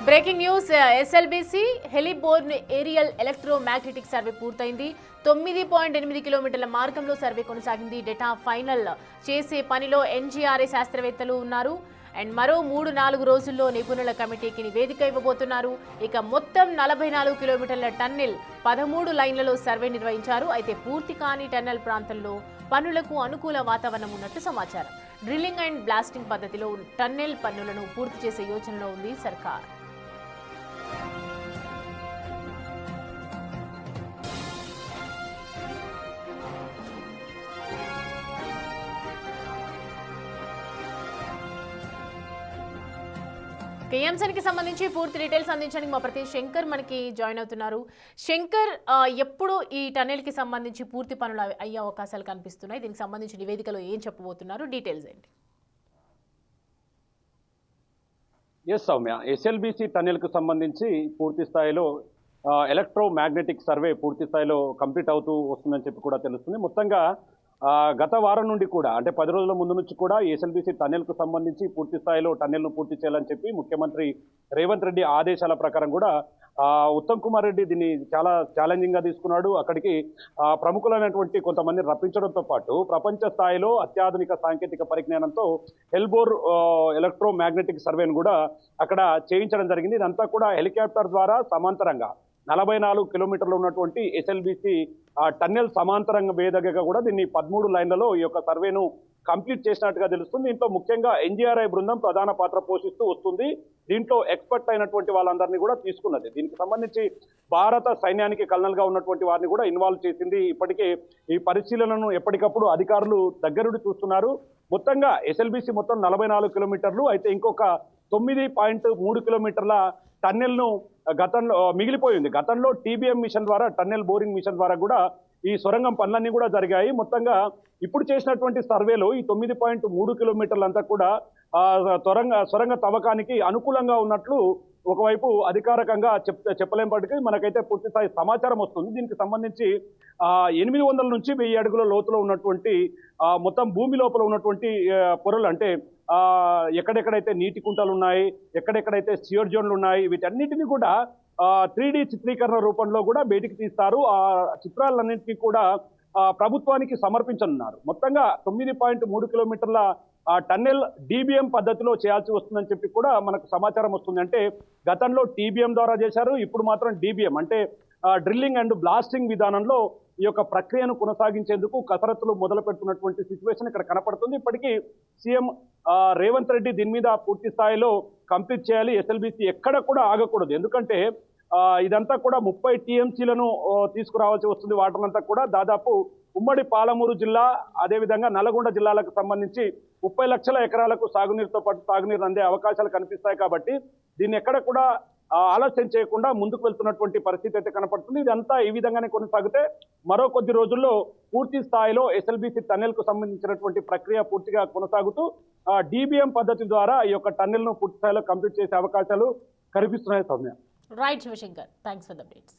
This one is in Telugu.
Breaking news SLBC heliborne aerial electromagnetic survey పూర్తయింది. 9.8 కిలోమీటర్ల మార్గంలో సర్వే కొనసాగింది. డేటా ఫైనల్ చేసే పనిలో ఎన్జీఆర్ఏ శాస్త్రవేత్తలు ఉన్నారు. అండ్ మరో 3-4 రోజుల్లో నిపుణుల కమిటీకి నివేదిక ఇవ్వబోతున్నారు. ఇక మొత్తం 44 కిలోమీటర్ల టన్నెల్ 13 లైన్లలో సర్వే నిర్వహించారు. అయితే పూర్తి కాని టన్నెల్ ప్రాంతంలో పనులకు అనుకూల వాతావరణం ఉన్నట్టు సమాచారం. డ్రిల్లింగ్ అండ్ బ్లాస్టింగ్ పద్ధతిలో టన్నెల్ పనులను పూర్తి చేసే యోచనలో ఉంది సర్కార్. ఈ అంశానికి సంబంధించి పూర్తి డీటెయిల్స్ అందించడానికి మా ప్రతి శంకర్ మనకి జాయిన్ అవుతున్నారు. శంకర్, ఎప్పుడు ఈ టన్నెల్ కి సంబంధించి పూర్తి పనులు అయ్యే అవకాశాలు కనిపిస్తున్నాయి? దీనికి సంబంధించి నివేదికలో ఏం చెప్పబోతున్నారు? డీటెయిల్స్ ఏంటి? సౌమ్య, ఎస్ఎల్బిసి టన్నెల్ కు సంబంధించి పూర్తి స్థాయిలో ఎలక్ట్రోమాగ్నెటిక్ సర్వే పూర్తి స్థాయిలో కంప్లీట్ అవుతూ వస్తుందని చెప్పి కూడా తెలుస్తుంది. మొత్తంగా గత వారం నుండి కూడా అంటే 10 రోజుల ముందు నుంచి కూడా ఎస్ఎల్బిసి టన్నెల్కు సంబంధించి పూర్తి స్థాయిలో టన్నెల్ను పూర్తి చేయాలని చెప్పి ముఖ్యమంత్రి రేవంత్ రెడ్డి ఆదేశాల ప్రకారం కూడా ఉత్తమ్ కుమార్ రెడ్డి దీన్ని చాలా ఛాలెంజింగ్గా తీసుకున్నాడు. అక్కడికి ప్రముఖులైనటువంటి కొంతమంది రప్పించడంతో పాటు ప్రపంచ స్థాయిలో అత్యాధునిక సాంకేతిక పరిజ్ఞానంతో హెల్బోర్ ఎలక్ట్రోమాగ్నెటిక్ సర్వేను కూడా అక్కడ చేయించడం జరిగింది. ఇదంతా కూడా హెలికాప్టర్ ద్వారా సమాంతరంగా 44 కిలోమీటర్లు ఉన్నటువంటి ఎస్ఎల్బిసి టన్నెల్ సమాంతరంగ వేదికగా కూడా దీన్ని 13 లైన్లలో ఈ యొక్క సర్వేను కంప్లీట్ చేసినట్టుగా తెలుస్తుంది. దీంట్లో ముఖ్యంగా ఎన్జీఆర్ఐ బృందం ప్రధాన పాత్ర పోషిస్తూ వస్తుంది. దీంట్లో ఎక్స్పర్ట్ అయినటువంటి వాళ్ళందరినీ కూడా తీసుకున్నది. దీనికి సంబంధించి భారత సైన్యానికి కల్నల్గా ఉన్నటువంటి వారిని కూడా ఇన్వాల్వ్ చేసింది. ఇప్పటికే ఈ పరిశీలనను ఎప్పటికప్పుడు అధికారులు దగ్గరుండి చూస్తున్నారు. మొత్తంగా ఎస్ఎల్బిసి మొత్తం 44 కిలోమీటర్లు అయితే ఇంకొక 9.3 కిలోమీటర్ల టన్నెల్ను గతంలో మిగిలిపోయింది. గతంలో టీబీఎం మిషన్ ద్వారా టన్నెల్ బోరింగ్ మిషన్ ద్వారా కూడా ఈ సొరంగం పనులన్నీ కూడా జరిగాయి. మొత్తంగా ఇప్పుడు చేసినటువంటి సర్వేలో ఈ 9.3 కిలోమీటర్లంతా కూడా సొరంగ తవ్వకానికి అనుకూలంగా ఉన్నట్లు ఒకవైపు అధికారికంగా చెప్పలేంపటికీ మనకైతే పూర్తి స్థాయి సమాచారం వస్తుంది. దీనికి సంబంధించి 800 నుంచి 1000 అడుగుల లోతులో ఉన్నటువంటి మొత్తం భూమి లోపల ఉన్నటువంటి పొరలు అంటే ఎక్కడెక్కడైతే నీటి కుంటలు ఉన్నాయి, ఎక్కడెక్కడైతే సియర్ జోన్లు ఉన్నాయి, వీటన్నిటిని కూడా 3D చిత్రీకరణ రూపంలో కూడా బయటికి తీస్తారు. ఆ చిత్రాలన్నింటినీ కూడా ప్రభుత్వానికి సమర్పించనున్నారు. మొత్తంగా 9.3 కిలోమీటర్ల టన్నెల్ డీబీఎం పద్ధతిలో చేయాల్సి వస్తుందని చెప్పి కూడా మనకు సమాచారం వస్తుంది. అంటే గతంలో టీబీఎం ద్వారా చేశారు, ఇప్పుడు మాత్రం డీబీఎం అంటే డ్రిల్లింగ్ అండ్ బ్లాస్టింగ్ విధానంలో ఈ యొక్క ప్రక్రియను కొనసాగించేందుకు కసరత్తులు మొదలు పెడుతున్నటువంటి సిచ్యువేషన్ ఇక్కడ కనపడుతుంది. ఇప్పటికీ సీఎం రేవంత్ రెడ్డి దీని మీద పూర్తి స్థాయిలో కంప్లీట్ చేయాలి. ఎస్ఎల్బిసి ఎక్కడ కూడా ఆగకూడదు. ఎందుకంటే ఇదంతా కూడా 30 టీఎంసీలను తీసుకురావాల్సి వస్తుంది. వాటర్నంతా కూడా దాదాపు ఉమ్మడి పాలమూరు జిల్లా అదేవిధంగా నల్గొండ జిల్లాలకు సంబంధించి 30 లక్షల ఎకరాలకు సాగునీరుతో పాటు తాగునీరు అందే అవకాశాలు కనిపిస్తాయి. కాబట్టి దీన్ని ఎక్కడ కూడా ఆలస్యం చేయకుండా ముందుకు వెళ్తున్నటువంటి పరిస్థితి అయితే కనపడుతుంది. ఇదంతా ఈ విధంగానే కొనసాగితే మరో కొద్ది రోజుల్లో పూర్తి స్థాయిలో ఎస్ఎల్బిసి టన్నెల్కు సంబంధించినటువంటి ప్రక్రియ పూర్తిగా కొనసాగుతూ డీబీఎం పద్ధతి ద్వారా ఈ యొక్క టన్నెల్ను పూర్తి స్థాయిలో కంప్లీట్ చేసే అవకాశాలు కనిపిస్తున్నాయి. Soumya. Right Shivashankar, thanks for the updates.